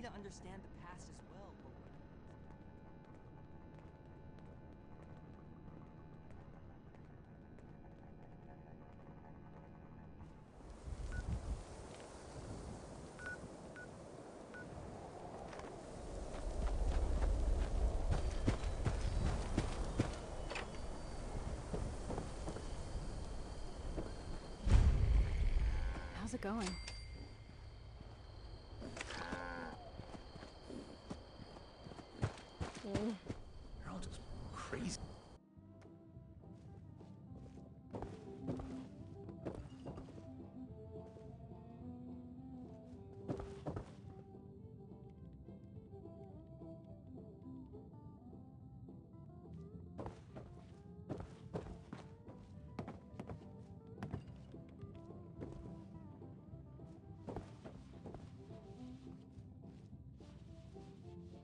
to understand the past as well. How's it going? They're all just crazy.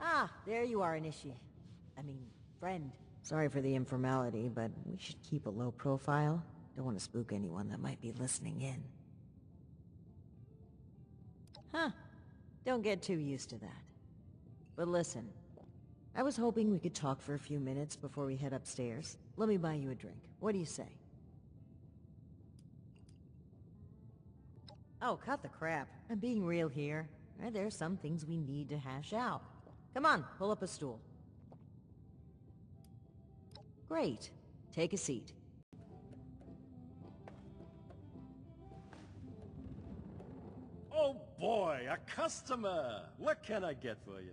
Ah, there you are, friend. Sorry for the informality, but we should keep a low profile. Don't want to spook anyone that might be listening in. Huh. Don't get too used to that. But listen, I was hoping we could talk for a few minutes before we head upstairs. Let me buy you a drink. What do you say? Oh, cut the crap. I'm being real here. There's some things we need to hash out. Come on, pull up a stool. Great. Take a seat. Oh boy, a customer! What can I get for you?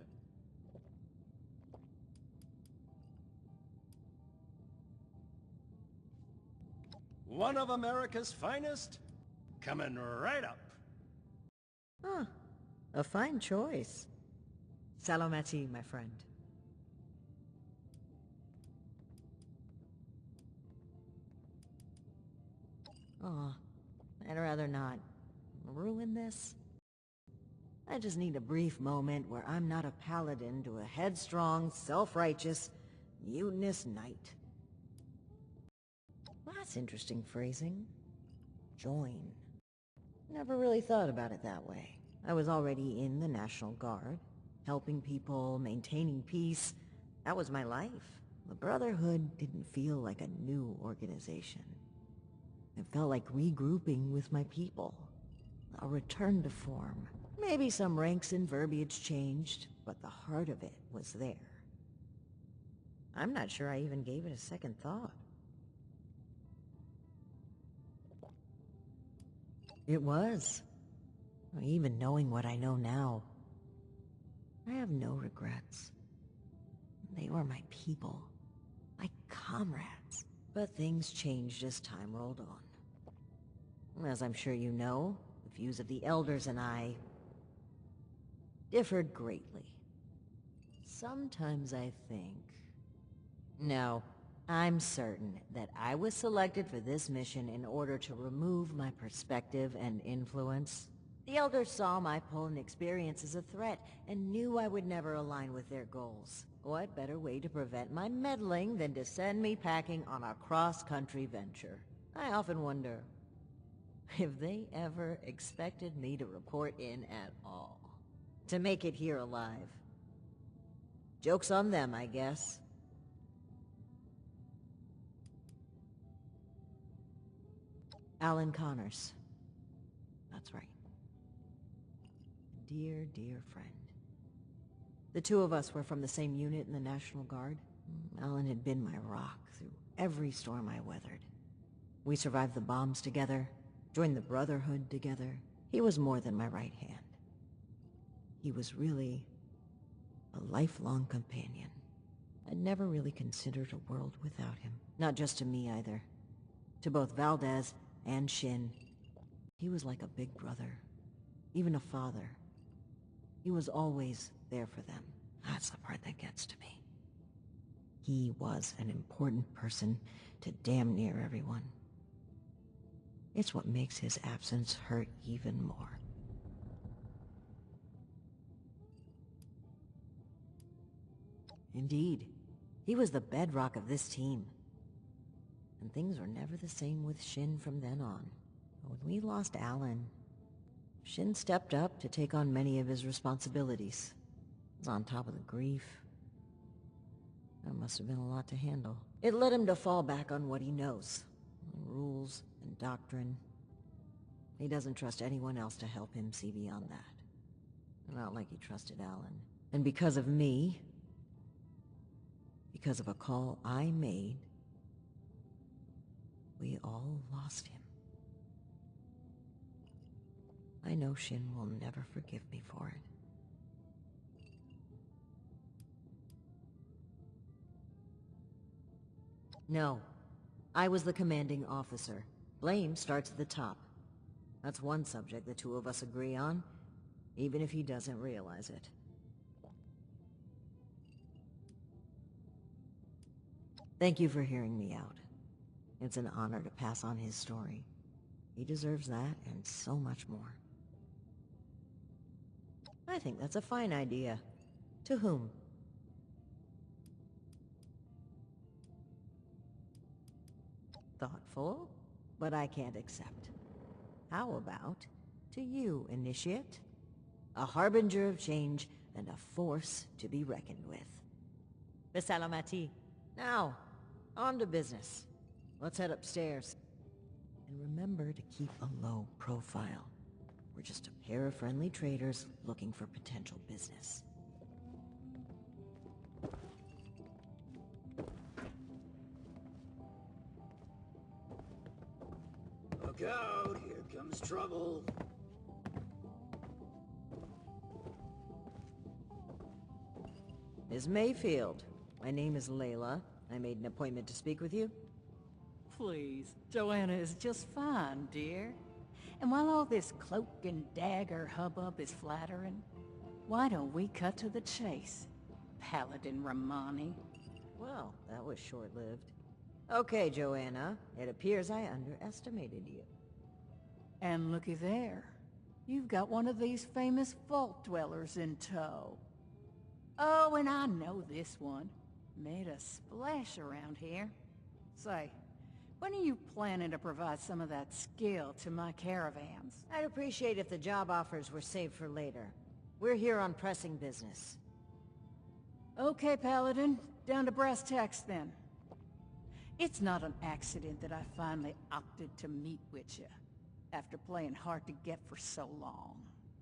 One of America's finest? Coming right up. Huh. A fine choice. Salomati, my friend. Aw, I'd rather not ruin this. I just need a brief moment where I'm not a paladin to a headstrong, self-righteous, mutinous knight. That's interesting phrasing. Join. Never really thought about it that way. I was already in the National Guard, helping people, maintaining peace. That was my life. The Brotherhood didn't feel like a new organization. It felt like regrouping with my people. A return to form. Maybe some ranks and verbiage changed, but the heart of it was there. I'm not sure I even gave it a second thought. It was. Even knowing what I know now, I have no regrets. They were my people, my comrades. But things changed as time rolled on. As I'm sure you know, the views of the Elders and I differed greatly. Sometimes I think... No, I'm certain that I was selected for this mission in order to remove my perspective and influence. The Elders saw my pull and experience as a threat and knew I would never align with their goals. What better way to prevent my meddling than to send me packing on a cross-country venture? I often wonder if they ever expected me to report in at all. To make it here alive. Joke's on them, I guess. Alan Connors. That's right. Dear, dear friend. The two of us were from the same unit in the National Guard. Alan had been my rock through every storm I weathered. We survived the bombs together, joined the Brotherhood together. He was more than my right hand. He was really a lifelong companion. I'd never really considered a world without him. Not just to me either. To both Valdez and Shin. He was like a big brother. Even a father. He was always there for them. That's the part that gets to me. He was an important person to damn near everyone. It's what makes his absence hurt even more. Indeed. He was the bedrock of this team. And things were never the same with Shin from then on. When we lost Alan, Shin stepped up to take on many of his responsibilities. was on top of the grief. That must have been a lot to handle. It led him to fall back on what he knows. Rules and doctrine. He doesn't trust anyone else to help him see beyond that. Not like he trusted Alan. And because of me, because of a call I made, we all lost him. I know Shin will never forgive me for it. No, I was the commanding officer. Blame starts at the top. That's one subject the two of us agree on, even if he doesn't realize it. Thank you for hearing me out. It's an honor to pass on his story. He deserves that and so much more. I think that's a fine idea. To whom? Thoughtful, but I can't accept. How about to you, Initiate? A harbinger of change and a force to be reckoned with. Besalamati. Now, on to business. Let's head upstairs. And remember to keep a low profile. We're just a pair of friendly traders looking for potential business. Look out, here comes trouble. Ms. Mayfield, my name is Layla. I made an appointment to speak with you. Please, Joanna is just fine, dear. And while all this cloak and dagger hubbub is flattering, why don't we cut to the chase, Paladin Rahmani? Well, that was short-lived. Okay, Joanna. It appears I underestimated you. And looky there. You've got one of these famous vault dwellers in tow. Oh, and I know this one. Made a splash around here. Say, when are you planning to provide some of that skill to my caravans? I'd appreciate if the job offers were saved for later. We're here on pressing business. Okay, Paladin. Down to brass tacks, then. It's not an accident that I finally opted to meet with you, after playing hard to get for so long.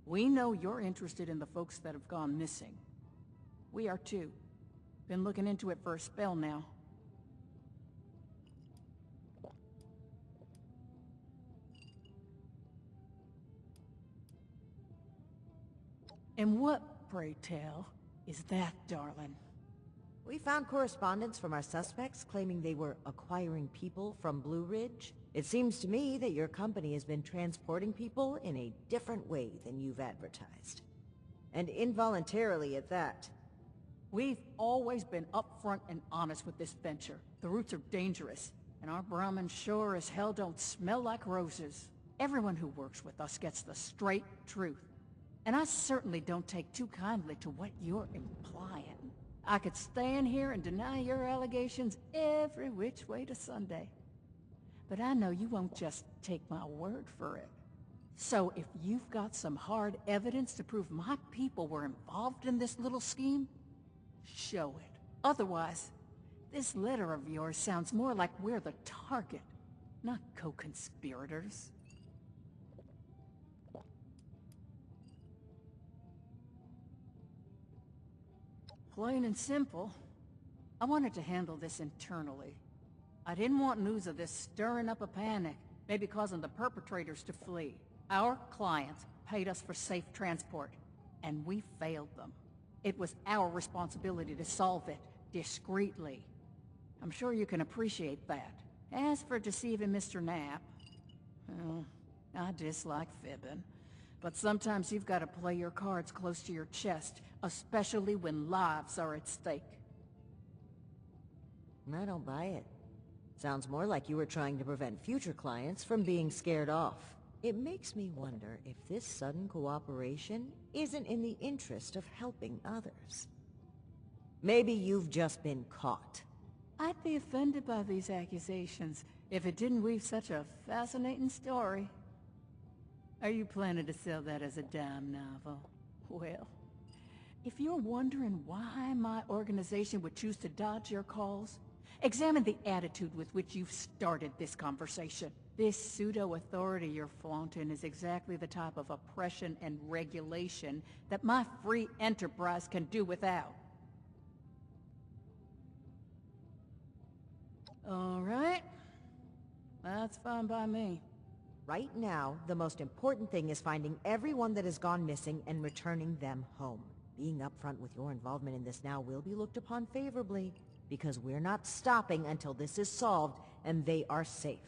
We know you're interested in the folks that have gone missing. We are too. Been looking into it for a spell now. And what, pray tell, is that, darling? We found correspondence from our suspects claiming they were acquiring people from Blue Ridge. It seems to me that your company has been transporting people in a different way than you've advertised. And involuntarily at that. We've always been upfront and honest with this venture. The routes are dangerous, and our Brahmin sure as hell don't smell like roses. Everyone who works with us gets the straight truth. And I certainly don't take too kindly to what you're implying. I could stand here and deny your allegations every which way to Sunday. But I know you won't just take my word for it. So if you've got some hard evidence to prove my people were involved in this little scheme, show it. Otherwise, this letter of yours sounds more like we're the target, not co-conspirators. Plain and simple, I wanted to handle this internally. I didn't want news of this stirring up a panic, maybe causing the perpetrators to flee. Our clients paid us for safe transport, and we failed them. It was our responsibility to solve it discreetly. I'm sure you can appreciate that. As for deceiving Mr. Knapp, well, I dislike fibbing. But sometimes you've got to play your cards close to your chest, especially when lives are at stake. I don't buy it. Sounds more like you were trying to prevent future clients from being scared off. It makes me wonder if this sudden cooperation isn't in the interest of helping others. Maybe you've just been caught. I'd be offended by these accusations if it didn't weave such a fascinating story. Are you planning to sell that as a dime novel? Well, If you're wondering why my organization would choose to dodge your calls, examine the attitude with which you've started this conversation. This pseudo-authority you're flaunting is exactly the type of oppression and regulation that my free enterprise can do without. All right. That's fine by me. Right now, the most important thing is finding everyone that has gone missing and returning them home. Being upfront with your involvement in this now will be looked upon favorably, because we're not stopping until this is solved and they are safe.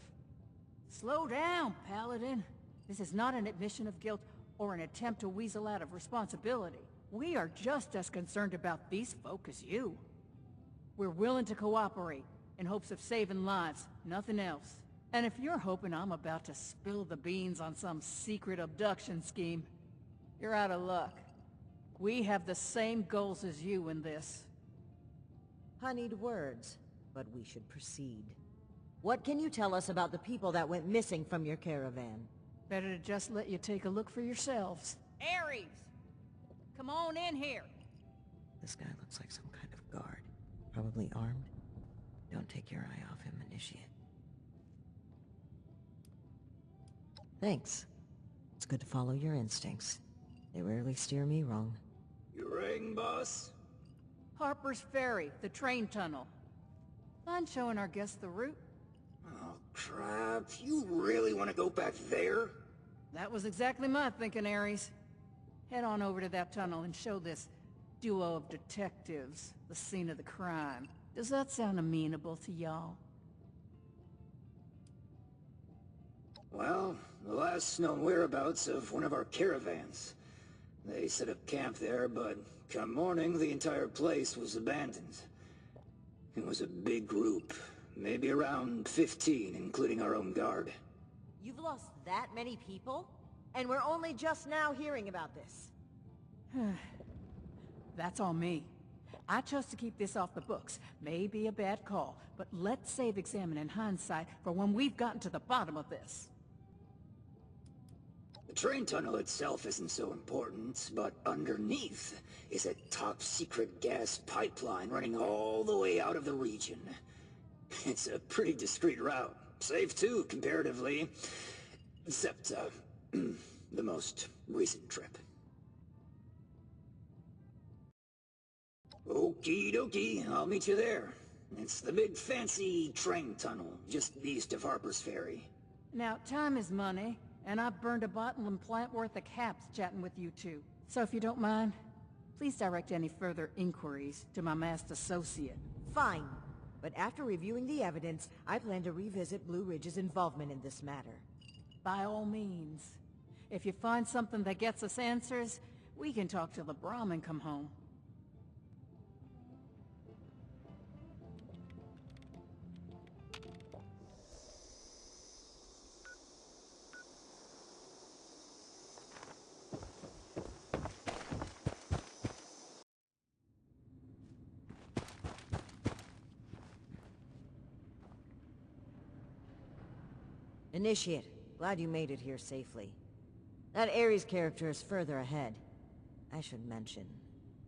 Slow down, Paladin. This is not an admission of guilt or an attempt to weasel out of responsibility. We are just as concerned about these folk as you. We're willing to cooperate in hopes of saving lives, nothing else. And if you're hoping I'm about to spill the beans on some secret abduction scheme, you're out of luck. We have the same goals as you in this. Honeyed words, but we should proceed. What can you tell us about the people that went missing from your caravan? Better to just let you take a look for yourselves. Aries! Come on in here! This guy looks like some kind of guard. Probably armed. Don't take your eye off him, Initiate. Thanks. It's good to follow your instincts. They rarely steer me wrong. You ring, boss? Harper's Ferry, the train tunnel. Mind showing our guests the route? Oh, crap. You really want to go back there? That was exactly my thinking, Aries. Head on over to that tunnel and show this duo of detectives the scene of the crime. Does that sound amenable to y'all? Well, the last known whereabouts of one of our caravans. They set up camp there, but come morning, the entire place was abandoned. It was a big group, maybe around 15, including our own guard. You've lost that many people? And we're only just now hearing about this. That's on me. I chose to keep this off the books. May be a bad call, but let's save examining hindsight for when we've gotten to the bottom of this. The train tunnel itself isn't so important, but underneath is a top-secret gas pipeline running all the way out of the region. It's a pretty discreet route. Safe too, comparatively. Except, the most recent trip. Okie dokie, I'll meet you there. It's the big fancy train tunnel, just east of Harper's Ferry. Now, time is money, and I've burned a bottle and plant worth of caps chatting with you two. So if you don't mind, please direct any further inquiries to my masked associate. Fine. But after reviewing the evidence, I plan to revisit Blue Ridge's involvement in this matter. By all means. If you find something that gets us answers, we can talk till the Brahmin come home. Initiate, glad you made it here safely. That Aries character is further ahead. I should mention,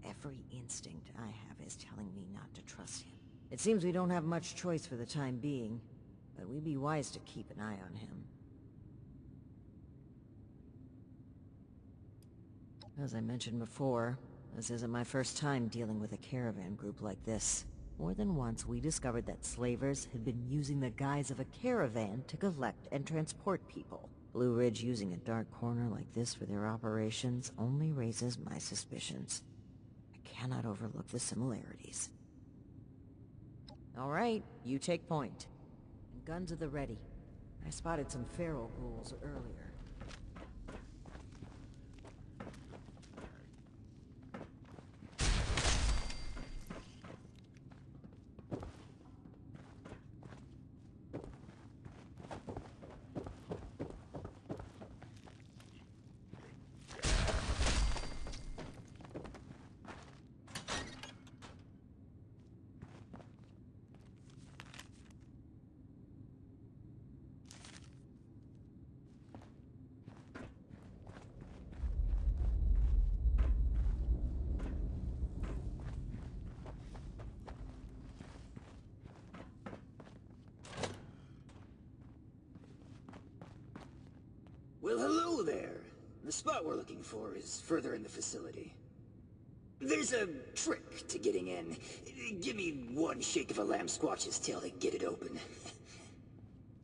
every instinct I have is telling me not to trust him. It seems we don't have much choice for the time being, but we'd be wise to keep an eye on him. As I mentioned before, this isn't my first time dealing with a caravan group like this. More than once, we discovered that slavers had been using the guise of a caravan to collect and transport people. Blue Ridge using a dark corner like this for their operations only raises my suspicions. I cannot overlook the similarities. All right, you take point. And guns at the ready. I spotted some feral ghouls earlier. Hello there. The spot we're looking for is further in the facility. There's a trick to getting in. Give me one shake of a lamb squatch's tail to get it open.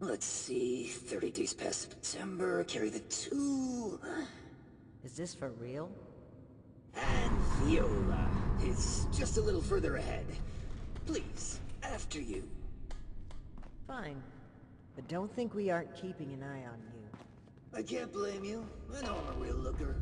Let's see, 30 days past September, carry the 2... Is this for real? And Viola is just a little further ahead. Please, after you. Fine. But don't think we aren't keeping an eye on you. I can't blame you. I know I'm a real looker.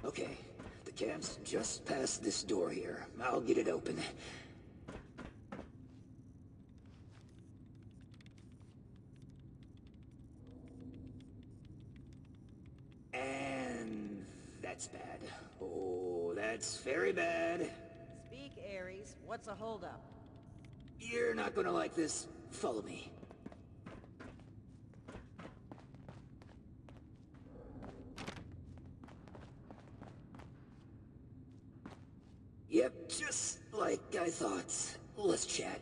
Okay, the camp's just past this door here. I'll get it open. And that's bad. Oh, that's very bad. Speak, Aries. What's a holdup? You're not gonna like this. Follow me. Yep, just like I thought. Let's chat.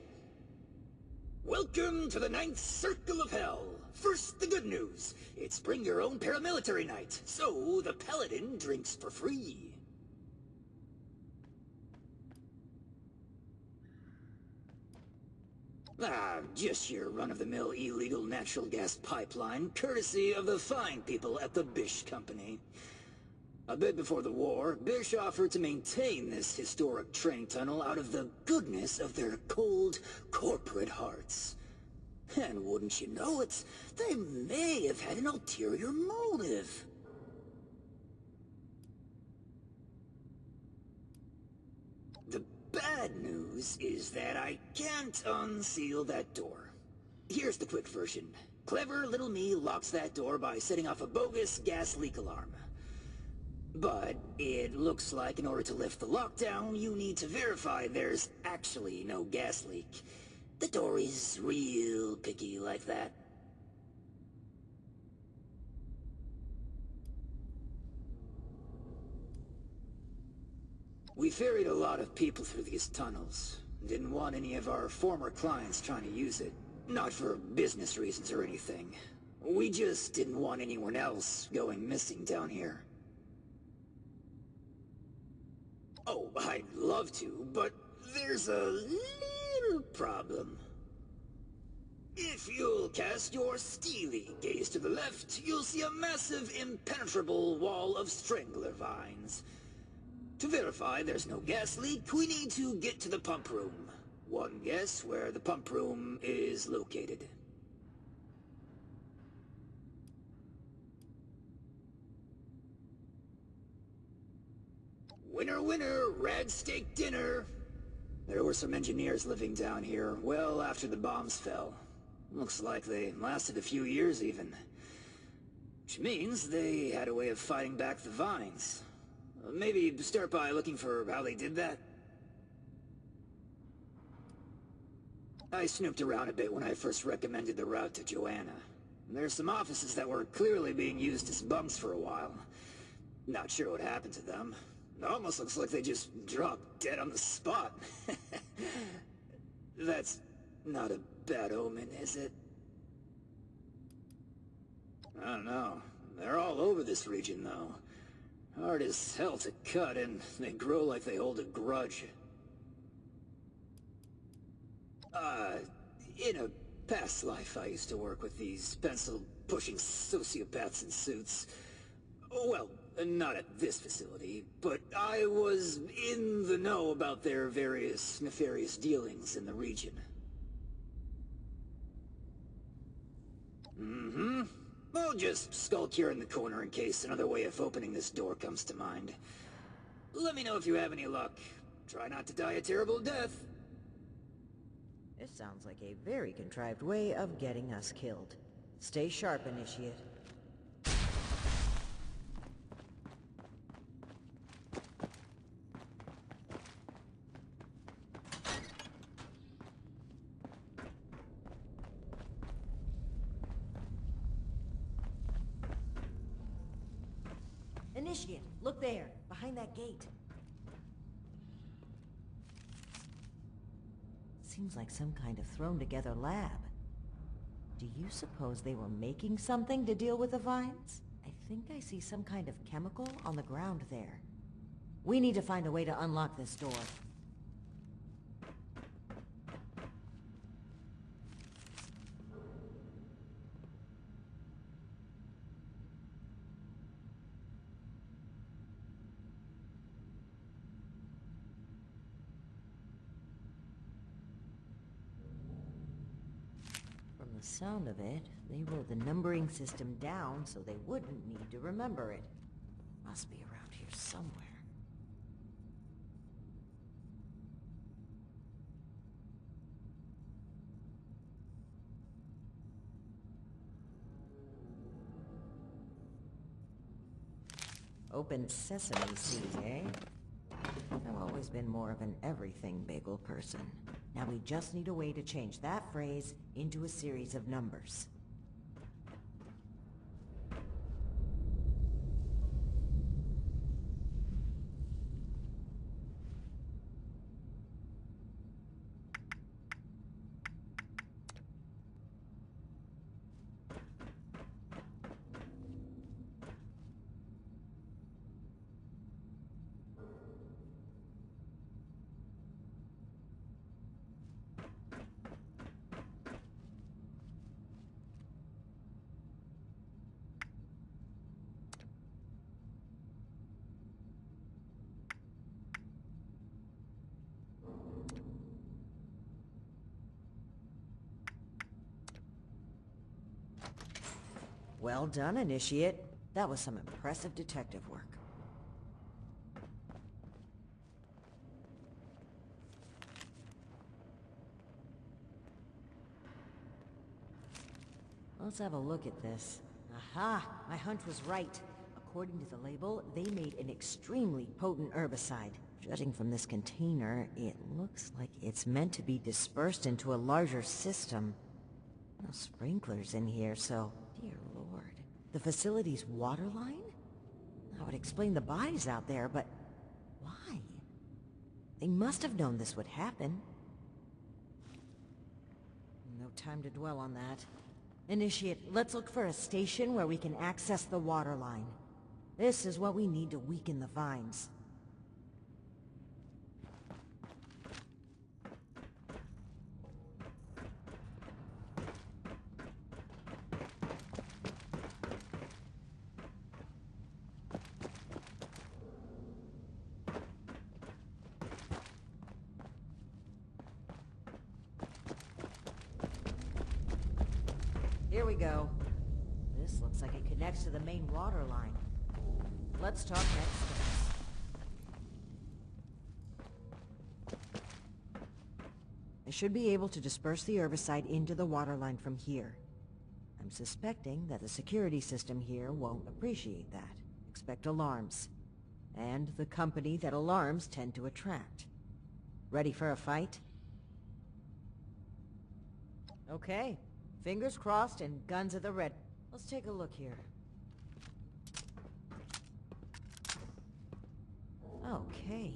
Welcome to the 9th Circle of Hell. First, the good news. It's bring your own paramilitary night, so the Paladin drinks for free. Just your run-of-the-mill illegal natural gas pipeline, courtesy of the fine people at the Bish Company. A bit before the war, Bish offered to maintain this historic train tunnel out of the goodness of their cold, corporate hearts. And wouldn't you know it, they may have had an ulterior motive. The bad news is that I can't unseal that door. Here's the quick version. Clever little me locks that door by setting off a bogus gas leak alarm. But it looks like in order to lift the lockdown, you need to verify there's actually no gas leak. The door is real picky like that. We ferried a lot of people through these tunnels. Didn't want any of our former clients trying to use it. Not for business reasons or anything. We just didn't want anyone else going missing down here. Oh, I'd love to, but there's a little problem. If you'll cast your steely gaze to the left, you'll see a massive, impenetrable wall of strangler vines. To verify there's no gas leak, we need to get to the pump room. One guess where the pump room is located. Winner, winner, rad steak dinner. There were some engineers living down here well after the bombs fell. Looks like they lasted a few years even. Which means they had a way of fighting back the vines. Maybe start by looking for how they did that. I snooped around a bit when I first recommended the route to Joanna. There's some offices that were clearly being used as bunks for a while. Not sure what happened to them. It almost looks like they just dropped dead on the spot. That's not a bad omen, is it? I don't know. They're all over this region, though. Hard as hell to cut, and they grow like they hold a grudge. In a past life, I used to work with these pencil-pushing sociopaths in suits. Well, not at this facility, but I was in the know about their various nefarious dealings in the region. Mm-hmm. I'll just skulk here in the corner in case another way of opening this door comes to mind. Let me know if you have any luck. Try not to die a terrible death. This sounds like a very contrived way of getting us killed. Stay sharp, Initiate. Initiate, look there, behind that gate. Seems like some kind of thrown-together lab. Do you suppose they were making something to deal with the vines? I think I see some kind of chemical on the ground there. We need to find a way to unlock this door. From the sound of it, they wrote the numbering system down so they wouldn't need to remember it. Must be around here somewhere. Open sesame seeds, eh? I've always been more of an everything bagel person. Now we just need a way to change that phrase into a series of numbers. Well done, Initiate. That was some impressive detective work. Let's have a look at this. Aha! My hunch was right. According to the label, they made an extremely potent herbicide. Judging from this container, it looks like it's meant to be dispersed into a larger system. No sprinklers in here, so... Dear Lord. The facility's water line? That would explain the bodies out there, but... why? They must have known this would happen. No time to dwell on that. Initiate, let's look for a station where we can access the water line. This is what we need to weaken the vines. Here we go. This looks like it connects to the main water line. Let's talk next steps. I should be able to disperse the herbicide into the water line from here. I'm suspecting that the security system here won't appreciate that. Expect alarms. And the company that alarms tend to attract. Ready for a fight? Okay. Fingers crossed and guns at the ready. Let's take a look here. Okay.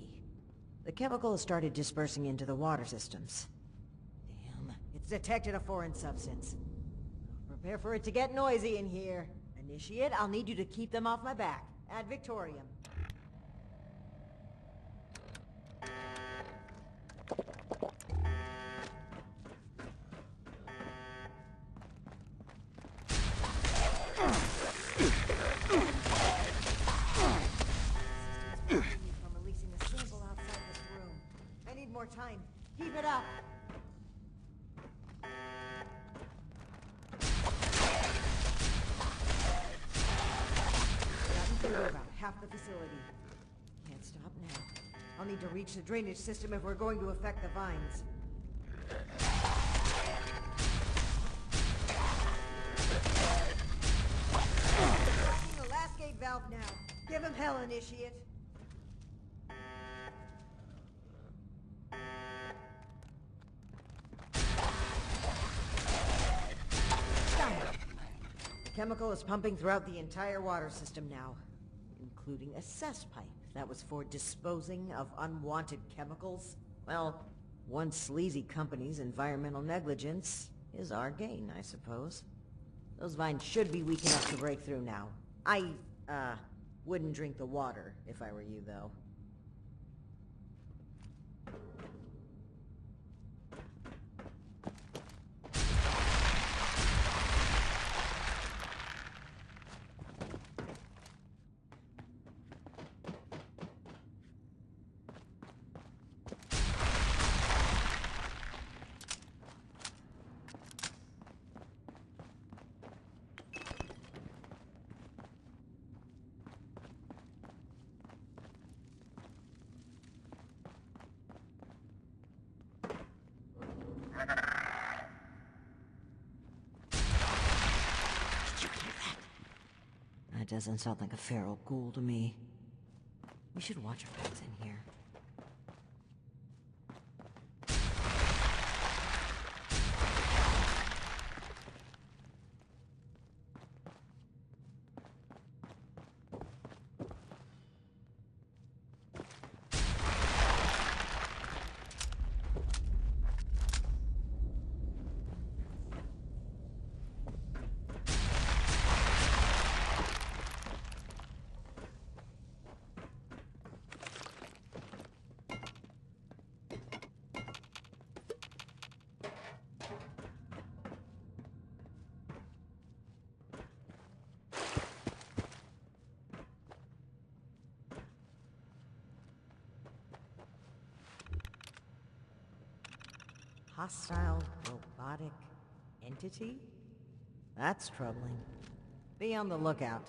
The chemical has started dispersing into the water systems. Damn, it's detected a foreign substance. Prepare for it to get noisy in here. Initiate, I'll need you to keep them off my back. Ad Victoriam. the facility. Can't stop now. I'll need to reach the drainage system if we're going to affect the vines. The last gate valve now. Give him hell, initiate. The chemical is pumping throughout the entire water system now, including a cess pipe that was for disposing of unwanted chemicals. Well, one sleazy company's environmental negligence is our gain, I suppose. Those vines should be weak enough to break through now. I, wouldn't drink the water if I were you, though. That doesn't sound like a feral ghoul to me. We should watch our backs in here. Hostile robotic entity? That's troubling. Be on the lookout.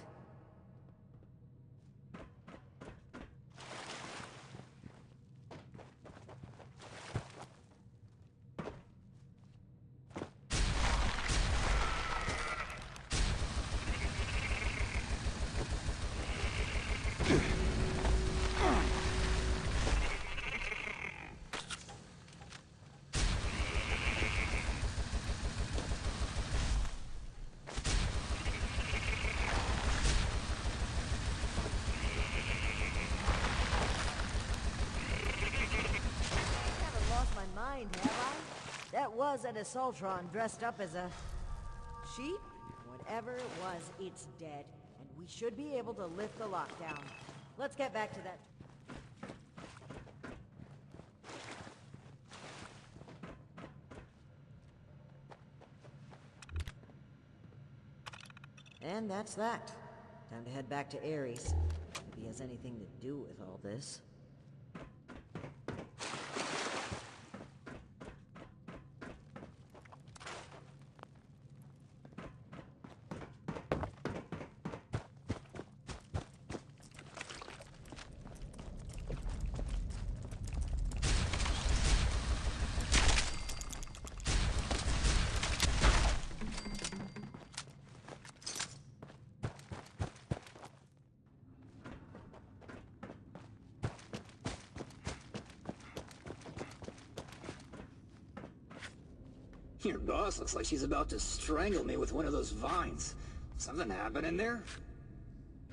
Have I? That was an Assaultron dressed up as a sheep? Whatever it was, it's dead, and we should be able to lift the lockdown. Let's get back to that. And that's that. Time to head back to Aries. If he has anything to do with all this. Your boss looks like she's about to strangle me with one of those vines. Something happening there?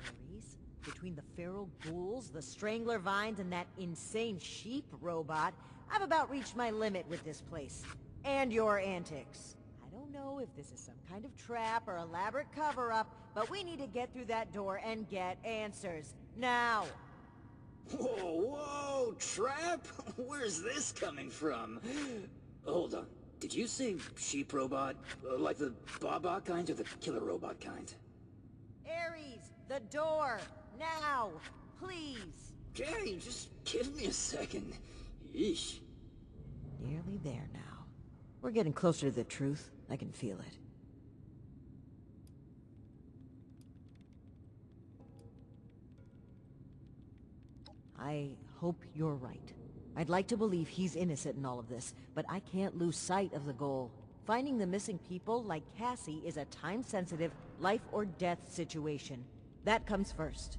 Aries? Between the feral ghouls, the strangler vines, and that insane sheep robot, I've about reached my limit with this place. And your antics. I don't know if this is some kind of trap or elaborate cover-up, but we need to get through that door and get answers. Now! Whoa, whoa, trap? Where's this coming from? Hold on. Did you say sheep robot? Like the Baba kind or the killer robot kind? Aries, the door! Now! Please! Okay, just give me a second. Yeesh. Nearly there now. We're getting closer to the truth. I can feel it. I hope you're right. I'd like to believe he's innocent in all of this, but I can't lose sight of the goal. Finding the missing people like Cassie is a time-sensitive, life-or-death situation. That comes first.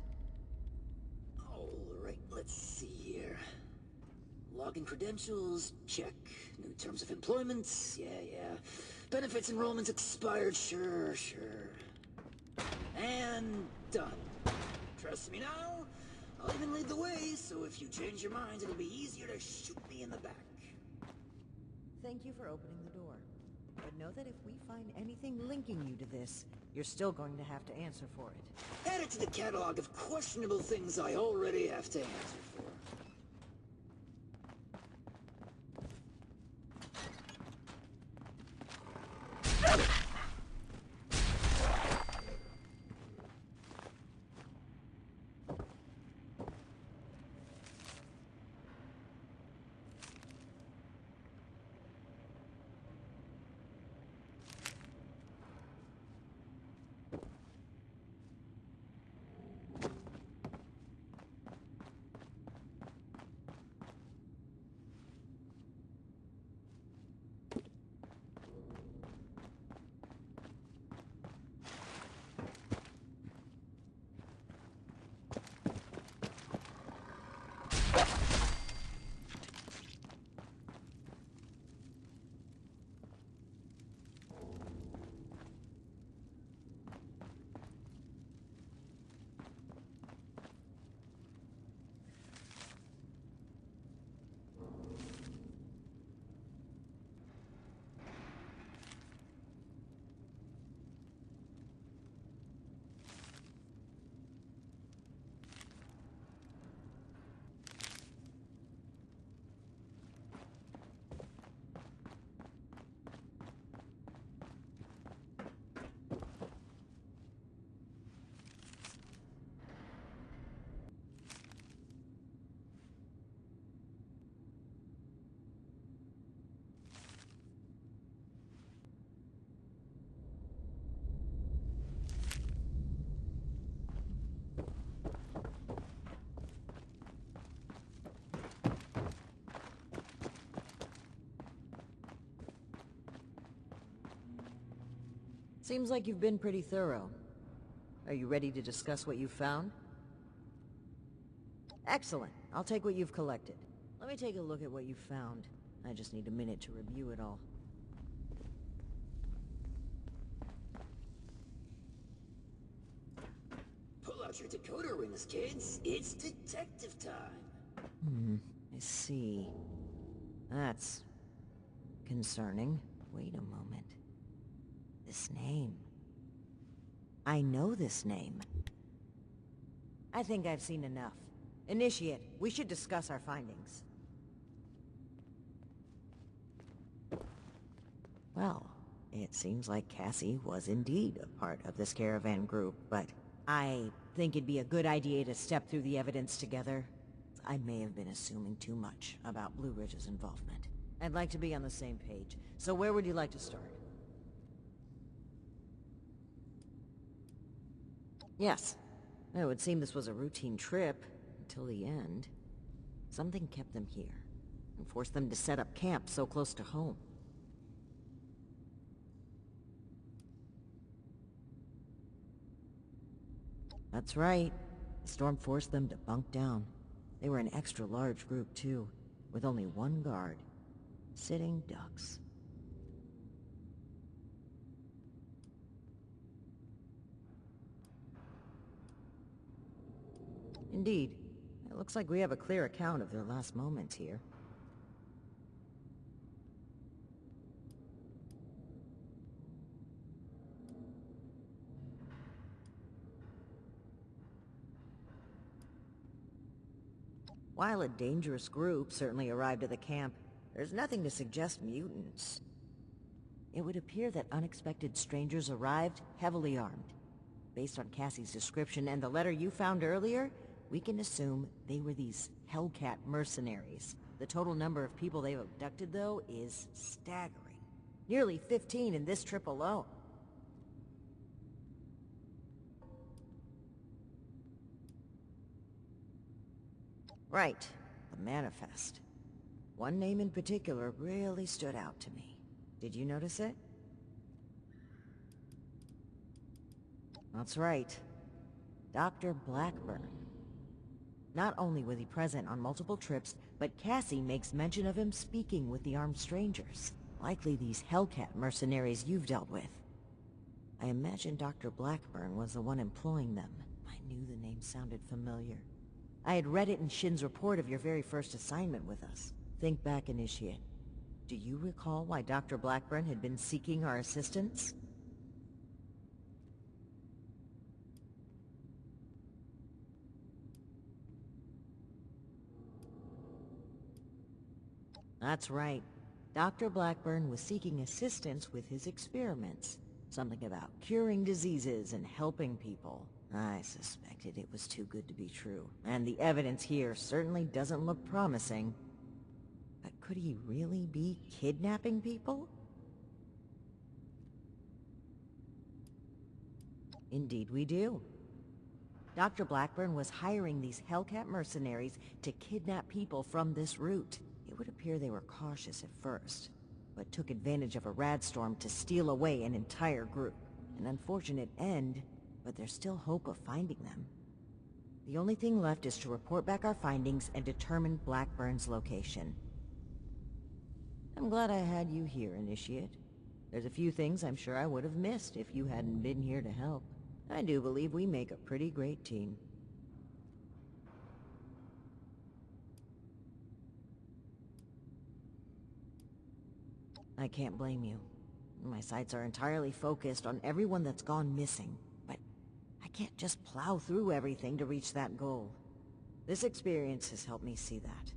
Alright, let's see here. Login credentials, check. New terms of employment, yeah. Benefits enrollments expired, sure. And done. Trust me now? I'll even lead the way, so if you change your minds, it'll be easier to shoot me in the back. Thank you for opening the door. But know that if we find anything linking you to this, you're still going to have to answer for it. Add it to the catalog of questionable things I already have to answer for. Seems like you've been pretty thorough. Are you ready to discuss what you've found? Excellent. I'll take what you've collected. Let me take a look at what you've found. I just need a minute to review it all. Pull out your decoder rings, kids. It's detective time. I see. That's concerning. Wait a moment. This name. I know this name. I think I've seen enough. Initiate, we should discuss our findings. Well, it seems like Cassie was indeed a part of this Caravan group, but I think it'd be a good idea to step through the evidence together. I may have been assuming too much about Blue Ridge's involvement. I'd like to be on the same page, so where would you like to start? Yes. It would seem this was a routine trip, until the end. Something kept them here, and forced them to set up camp so close to home. That's right. The storm forced them to bunk down. They were an extra-large group, too, with only one guard. Sitting ducks. Indeed. It looks like we have a clear account of their last moments here. While a dangerous group certainly arrived at the camp, there's nothing to suggest mutants. It would appear that unexpected strangers arrived heavily armed. Based on Cassie's description and the letter you found earlier, we can assume they were these Hellcat mercenaries. The total number of people they've abducted, though, is staggering. Nearly 15 in this trip alone. Right, the manifest. One name in particular really stood out to me. Did you notice it? That's right. Dr. Blackburn. Not only was he present on multiple trips, but Cassie makes mention of him speaking with the armed strangers. Likely these Hellcat mercenaries you've dealt with. I imagine Dr. Blackburn was the one employing them. I knew the name sounded familiar. I had read it in Shin's report of your very first assignment with us. Think back, Initiate. Do you recall why Dr. Blackburn had been seeking our assistance? That's right. Dr. Blackburn was seeking assistance with his experiments. Something about curing diseases and helping people. I suspected it was too good to be true. And the evidence here certainly doesn't look promising. But could he really be kidnapping people? Indeed we do. Dr. Blackburn was hiring these Hellcat mercenaries to kidnap people from this route. It would appear they were cautious at first, but took advantage of a radstorm to steal away an entire group. An unfortunate end, but there's still hope of finding them. The only thing left is to report back our findings and determine Blackburn's location. I'm glad I had you here, Initiate. There's a few things I'm sure I would have missed if you hadn't been here to help. I do believe we make a pretty great team. I can't blame you. My sights are entirely focused on everyone that's gone missing, but I can't just plow through everything to reach that goal. This experience has helped me see that.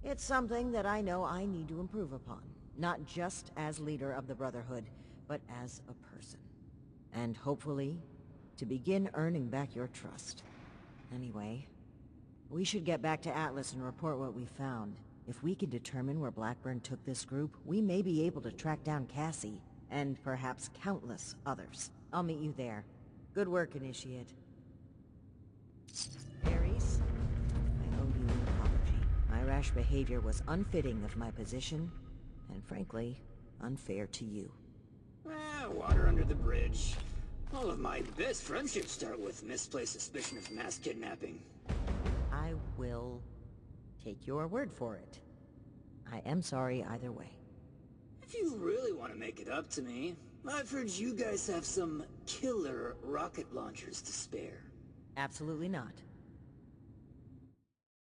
It's something that I know I need to improve upon, not just as leader of the Brotherhood, but as a person. And hopefully, to begin earning back your trust. Anyway, we should get back to Atlas and report what we found. If we can determine where Blackburn took this group, we may be able to track down Cassie, and perhaps countless others. I'll meet you there. Good work, Initiate. Aries, I owe you an apology. My rash behavior was unfitting of my position, and frankly, unfair to you. Water under the bridge. All of my best friendships start with misplaced suspicion of mass kidnapping. I will take your word for it. I am sorry either way. If you really want to make it up to me, I've heard you guys have some killer rocket launchers to spare. Absolutely not.